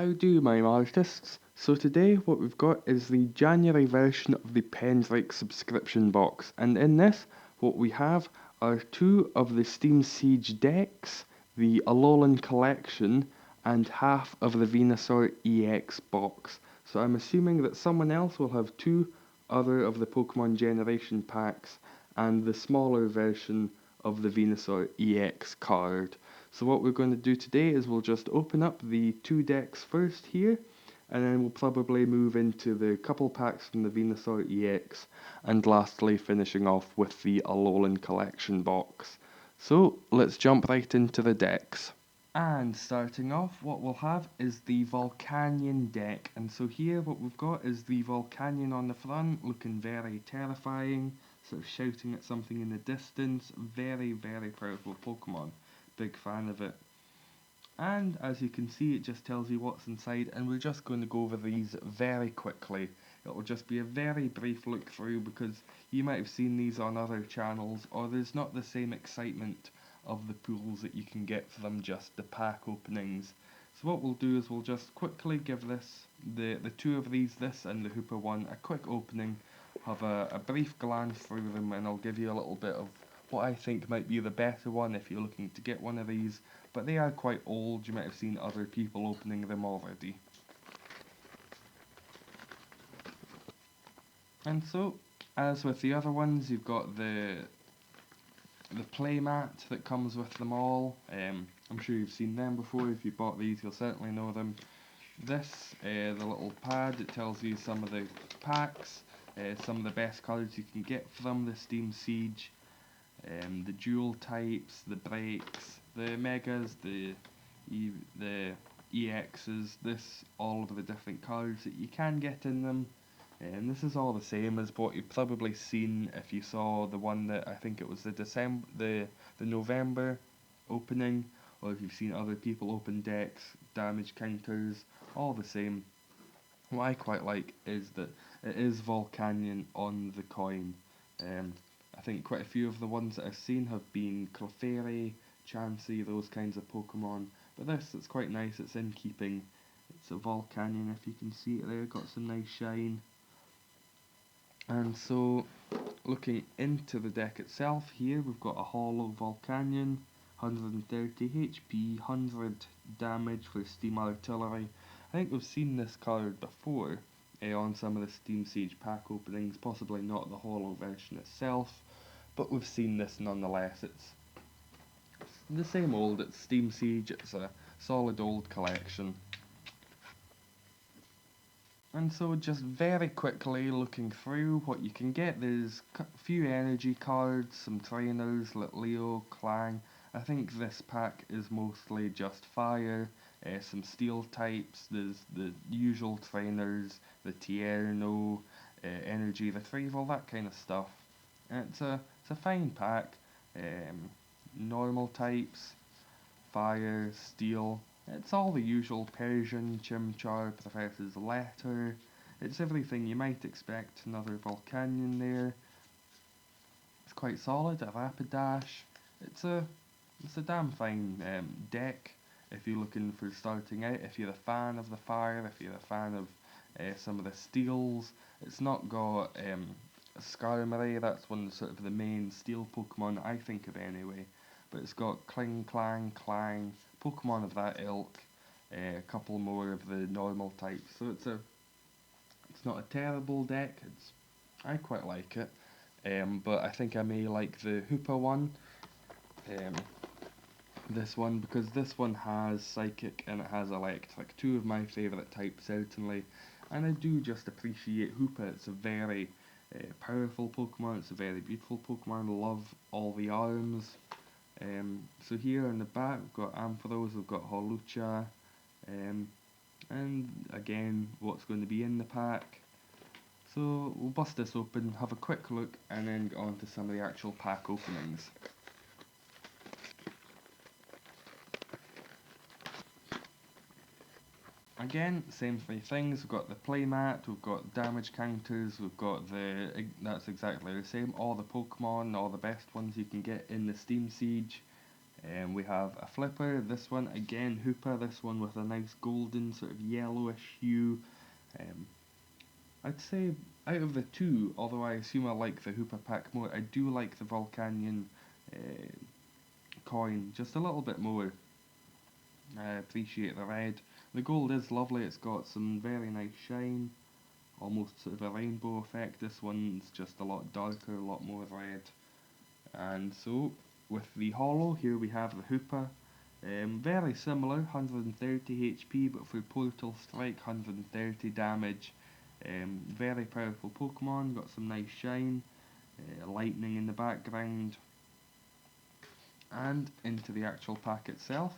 How do my artists? So today what we've got is the January version of the Pendrake subscription box, and in this what we have are two of the Steam Siege decks, the Alolan collection, and half of the Venusaur EX box. So I'm assuming that someone else will have two other of the Pokemon generation packs and the smaller version of the Venusaur EX card. So what we're going to do today is we'll just open up the two decks first here, and then we'll probably move into the couple packs from the Venusaur EX, and lastly finishing off with the Alolan collection box. So let's jump right into the decks. And starting off, what we'll have is the Volcanion deck. And so here what we've got is the Volcanion on the front, looking very terrifying, sort of shouting at something in the distance. Very, very powerful Pokemon. Big fan of it. And as you can see, it just tells you what's inside, and we're just going to go over these very quickly. It will just be a very brief look through because you might have seen these on other channels, or there's not the same excitement of the pools that you can get from just the pack openings. So what we'll do is we'll just quickly give the two of these, this and the Hooper one, a quick opening, have a brief glance through them, and I'll give you a little bit of what I think might be the better one if you're looking to get one of these, but they are quite old, you might have seen other people opening them already. And so, as with the other ones, you've got the playmat that comes with them all. I'm sure you've seen them before. If you bought these, you'll certainly know them. This, the little pad, it tells you some of the packs, some of the best cards you can get from the Steam Siege, the dual types, the breaks, the megas, the EXs, all of the different cards that you can get in them. And this is all the same as what you've probably seen if you saw the one that I think it was the November opening, or if you've seen other people open decks, damage counters, all the same. What I quite like is that it is Volcanion on the coin. I think quite a few of the ones that I've seen have been Clefairy, Chansey, those kinds of Pokemon, but this, it's quite nice, it's in keeping. It's a Volcanion, if you can see it there, got some nice shine. And so, looking into the deck itself here, we've got a Holo Volcanion, 130 HP, 100 damage for Steam Artillery. I think we've seen this card before on some of the Steam Siege pack openings, possibly not the Holo version itself, but we've seen this nonetheless. It's the same old, it's Steam Siege, it's a solid old collection. And so just very quickly looking through what you can get, there's a few energy cards, some trainers like Leo, Clang. I think this pack is mostly just fire, some steel types, there's the usual trainers, the Tierno, energy retrieval, that kind of stuff. It's a fine pack, normal types, fire, steel. It's all the usual Persian, Chimchar, Professor's Letter. It's everything you might expect. Another Volcanion there. It's quite solid, a Rapidash. It's a it's a damn fine deck if you're looking for starting out. If you're a fan of the fire, if you're a fan of some of the steels. It's not got Skarmory, that's one of sort of the main steel Pokemon I think of anyway. But it's got Kling, Clang, Clang, Pokemon of that ilk, a couple more of the normal types. So it's not a terrible deck. I quite like it, but I think I may like the Hoopa one, um, this one, because this one has Psychic and it has Electric, two of my favourite types certainly, and I do just appreciate Hoopa. It's a very powerful Pokemon. It's a very beautiful Pokemon. Love all the arms. So here in the back we've got Ampharos, we've got Hawlucha, and again what's going to be in the pack. So we'll bust this open, have a quick look, and then get on to some of the actual pack openings. Again, same three things, we've got the playmat, we've got damage counters, we've got that's exactly the same, all the Pokemon, all the best ones you can get in the Steam Siege. We have a flipper, this one again Hooper, this one with a nice golden sort of yellowish hue. Um, I'd say out of the two, although I assume I like the Hooper pack more, I do like the Volcanion coin just a little bit more. I appreciate the red. The gold is lovely, it's got some very nice shine, almost sort of a rainbow effect. This one's just a lot darker, a lot more red. And so, with the hollow, here we have the Hooper. Very similar, 130 HP, but for Portal Strike, 130 damage. Very powerful Pokemon, got some nice shine, lightning in the background. And into the actual pack itself.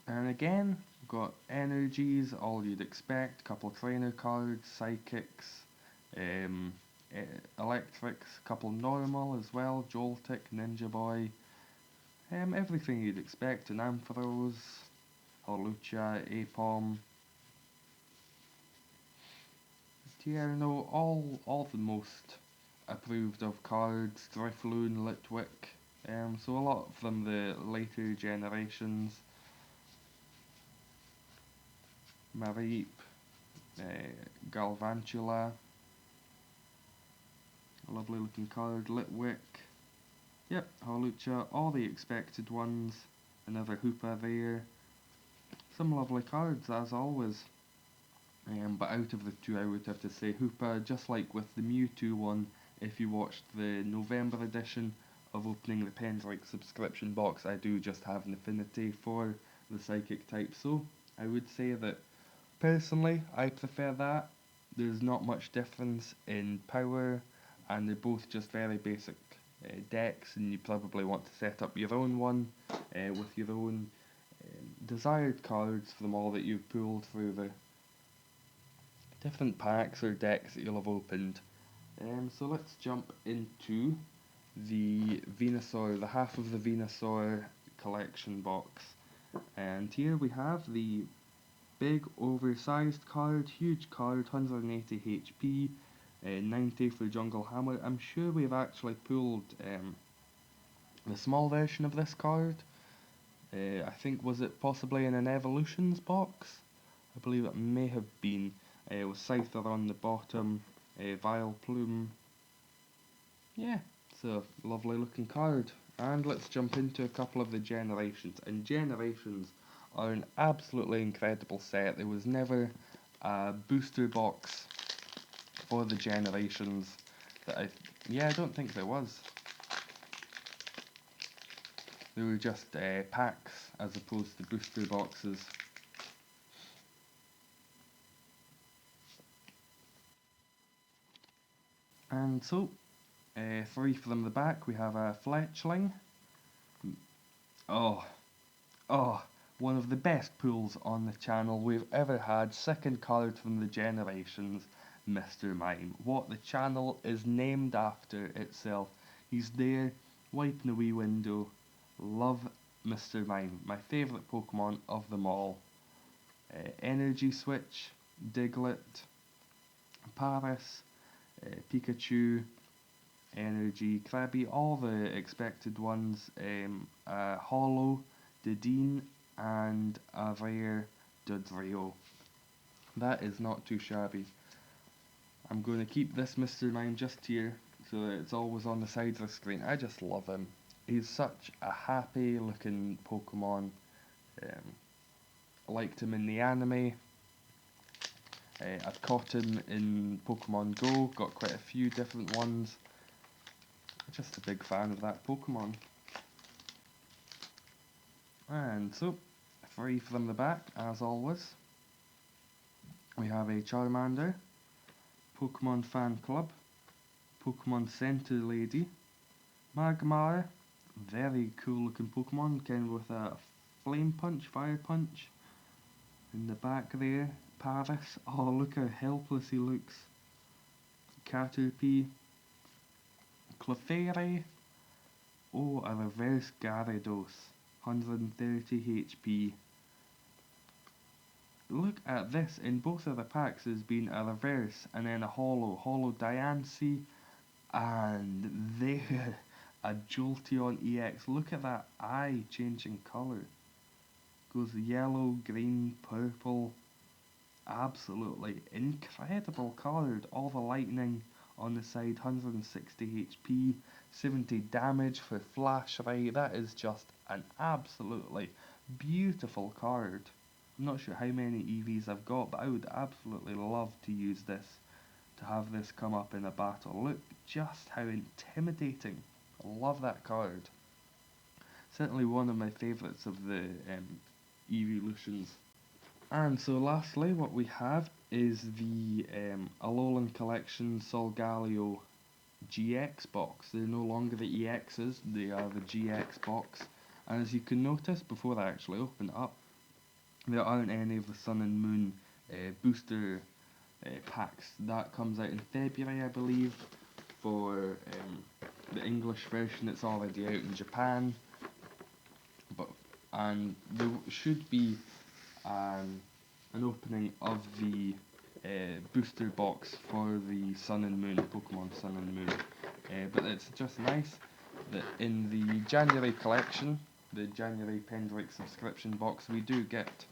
And again, got energies, all you'd expect, couple trainer cards, psychics, um, electrics, couple normal as well, Joltik, Ninja Boy, everything you'd expect, an Ampharos, Hawlucha, Apom, Tierno, all the most approved of cards, Drifloon, Litwick, so a lot from the later generations, Mareep, Galvantula, a lovely looking card, Litwick, yep, Hawlucha, all the expected ones, another Hoopa there, some lovely cards as always. But out of the two I would have to say Hoopa, just like with the Mewtwo one, if you watched the November edition of opening the Pendrake subscription box, I do just have an affinity for the psychic type, so I would say that personally I prefer that. There's not much difference in power, and they're both just very basic decks, and you probably want to set up your own one with your own desired cards from all that you've pulled through the different packs or decks that you'll have opened. So let's jump into the Venusaur, the half of the Venusaur collection box. And here we have the big oversized card, huge card, 180 HP, 90 for Jungle Hammer. I'm sure we've actually pulled the small version of this card. I think, was it possibly in an Evolutions box? I believe it may have been. With Scyther on the bottom, Vileplume. Yeah, it's a lovely looking card. And let's jump into a couple of the generations. And generations are an absolutely incredible set. There was never a booster box for the generations that I don't think there was. They were just packs as opposed to booster boxes. And so, three from the back, we have a Fletchling. Oh, oh, one of the best pulls on the channel we've ever had. Second card from the generations, Mr. Mime. What the channel is named after itself. He's there, wiping a wee window. Love Mr. Mime, my favourite Pokemon of them all. Energy Switch, Diglett, Paris, Pikachu, Energy, Krabby, all the expected ones, Hollow, Dedenne, and a rare Dodrio. That is not too shabby. I'm going to keep this Mr. Mime just here, so that it's always on the side of the screen. I just love him. He's such a happy looking Pokemon. I liked him in the anime. I've caught him in Pokemon Go, got quite a few different ones. Just a big fan of that Pokemon. And so, three from the back, as always. We have a Charmander, Pokemon Fan Club, Pokemon Center Lady, Magmar, very cool looking Pokemon, kind of with a flame punch, fire punch. In the back there, Paris, oh look how helpless he looks. Caterpie, Clefairy, oh a reverse Gyarados, 130 HP. look at this, in both of the packs there's been a reverse and then a holo Diancie, and there a Jolteon EX. Look at that eye changing colour. Goes yellow, green, purple. Absolutely incredible card. All the lightning on the side, 160 HP, 70 damage for flash right. That is just an absolutely beautiful card. I'm not sure how many EVs I've got, but I would absolutely love to use this, to have this come up in a battle. Look just how intimidating. I love that card. Certainly one of my favourites of the evolutions. And so lastly, what we have is the Alolan Collection Solgaleo GX box. They're no longer the EXs, they are the GX box. And as you can notice, before I actually open it up, there aren't any of the Sun and Moon booster packs. That comes out in February, I believe. For the English version, it's already out in Japan. And there should be an opening of the booster box for the Sun and Moon, Pokemon Sun and Moon. But it's just nice that in the January collection, the January Pendrake subscription box, we do get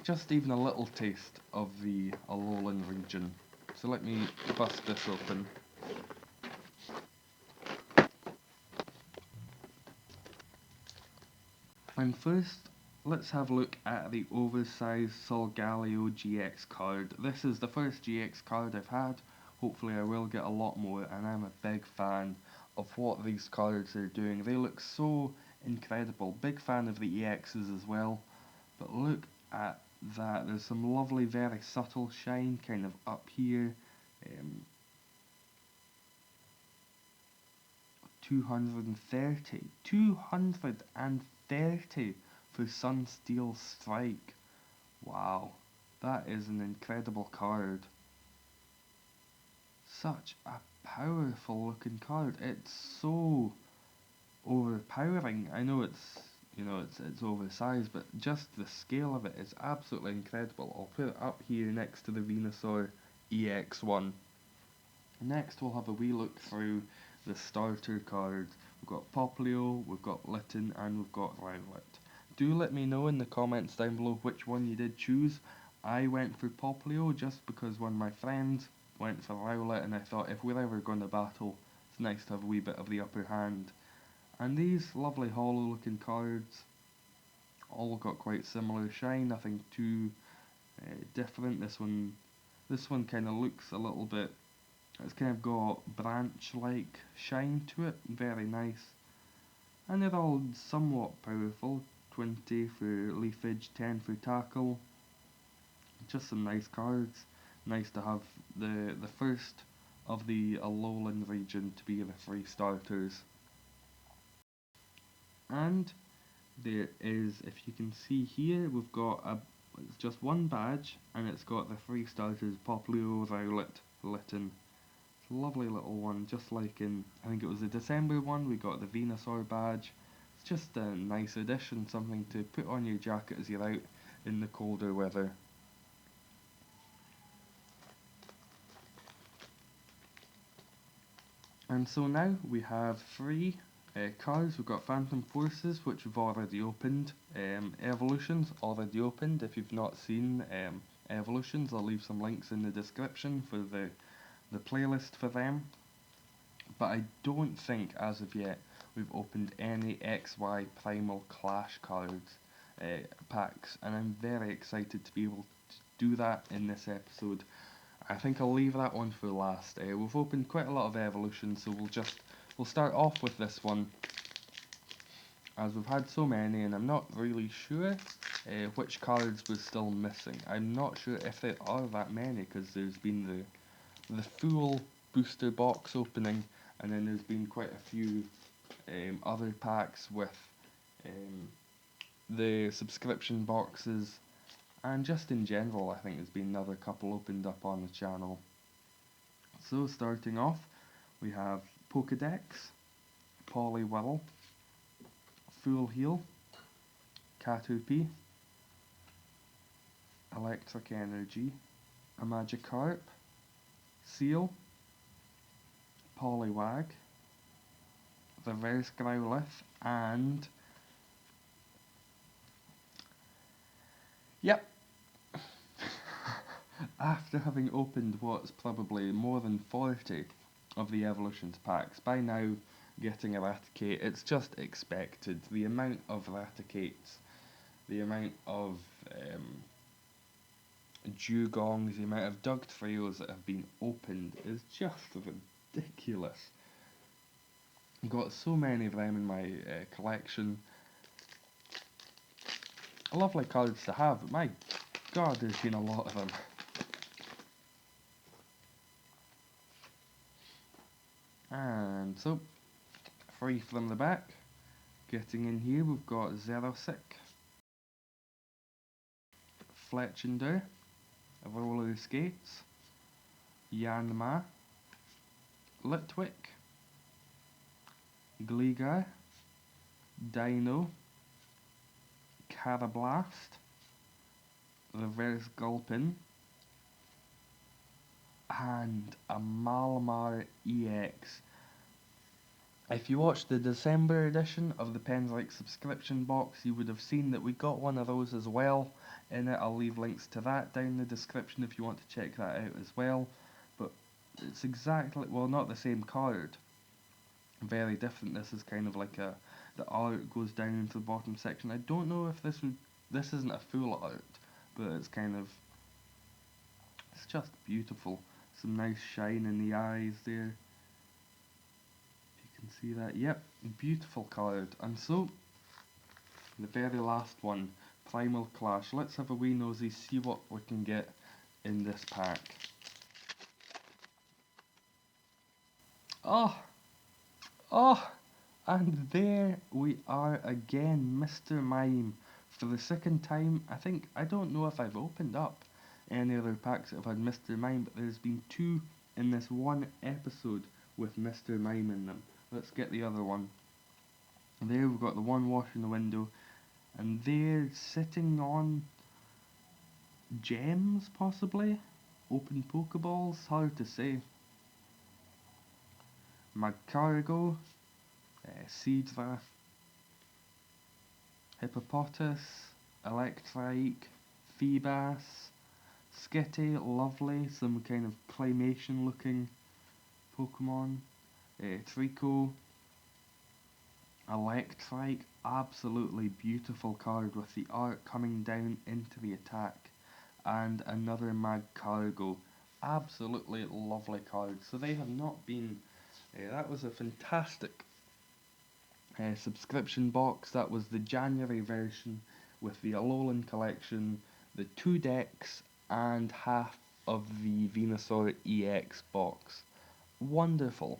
just even a little taste of the Alolan region. So let me bust this open. And first, let's have a look at the oversized Solgaleo GX card. This is the first GX card I've had. Hopefully I will get a lot more, and I'm a big fan of what these cards are doing. They look so incredible. Big fan of the EXs as well. But look at that. There's some lovely, very subtle shine kind of up here. 230 for Sunsteel Strike. Wow, that is an incredible card. Such a powerful looking card. It's so overpowering. I know it's oversized, but just the scale of it is absolutely incredible. I'll put it up here next to the Venusaur EX1. Next we'll have a wee look through the starter cards. We've got Popplio, we've got Litten, and we've got Rowlet. Do let me know in the comments down below which one you did choose. I went for Popplio just because one of my friends went for Rowlet, and I thought if we're ever going to battle, it's nice to have a wee bit of the upper hand. And these lovely hollow looking cards all got quite similar shine, nothing too different. This one kind of looks a little bit, it's kind of got branch-like shine to it, very nice. And they're all somewhat powerful, 20 for leafage, 10 for tackle. Just some nice cards. Nice to have the first of the Alolan region to be the 3 starters. And there is, if you can see here, we've got it's just one badge, and it's got the 3 starters, Popplio, Rowlet, Litten. It's a lovely little one, just like in, I think it was the December one, we got the Venusaur badge. It's just a nice addition, something to put on your jacket as you're out in the colder weather. And so now we have 3 cards. We've got Phantom Forces, which we've already opened. Evolutions, already opened. If you've not seen Evolutions, I'll leave some links in the description for the playlist for them. But I don't think, as of yet, we've opened any XY Primal Clash cards packs, and I'm very excited to be able to do that in this episode. I think I'll leave that one for last. We've opened quite a lot of evolutions, so we'll start off with this one, as we've had so many, and I'm not really sure which cards we're still missing. I'm not sure if there are that many, because there's been the full booster box opening, and then there's been quite a few other packs with the subscription boxes. And just in general, I think there's been another couple opened up on the channel. So starting off, we have Pokedex, Poliwhirl, Full Heal, Caterpie, Electric Energy, a Magikarp, Seal, Poliwag, Reverse Growlithe, and yep. After having opened what's probably more than 40 of the Evolutions packs, by now getting Eradicate, it's just expected. The amount of Eradicates, the amount of Dugongs, the amount of Dugtrios that have been opened is just ridiculous. I've got so many of them in my collection. Lovely cards to have, but my god, there's been a lot of them. And so, free from the back, getting in here we've got Xerosic, Fletchinder, Roller Skates, Yanma, Litwick, Gligar, Dino, Carablast, Reverse Gulpin, and a Malamar EX. If you watched the December edition of the Pendrake subscription box, you would have seen that we got one of those as well in it. I'll leave links to that down in the description if you want to check that out as well. But it's exactly, well, not the same card. Very different. This is kind of like the art goes down into the bottom section. I don't know if this isn't a full art, but it's kind of, it's just beautiful. Some nice shine in the eyes there. Can see that. Yep, beautiful card. And so, the very last one, Primal Clash. Let's have a wee nosy, see what we can get in this pack. Oh, and there we are again, Mr. Mime. For the second time, I don't know if I've opened up any other packs that have had Mr. Mime, but there's been 2 in this one episode with Mr. Mime in them. Let's get the other one. There we've got the one washing the window, and they're sitting on gems, possibly? Open Pokeballs? Hard to say. Magcargo, Seadra, Hippopotas, Electrike, Feebas, Skitty, lovely, some kind of claymation looking Pokemon. Trico, Electrike, absolutely beautiful card with the art coming down into the attack, and another Magcargo, absolutely lovely card. So they have not been, that was a fantastic subscription box. That was the January version with the Alolan collection, the 2 decks, and half of the Venusaur EX box. Wonderful.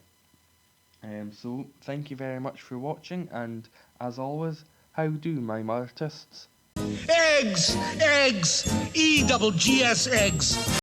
So thank you very much for watching, and as always, how do my artists? Eggs! Eggs! EGGS eggs!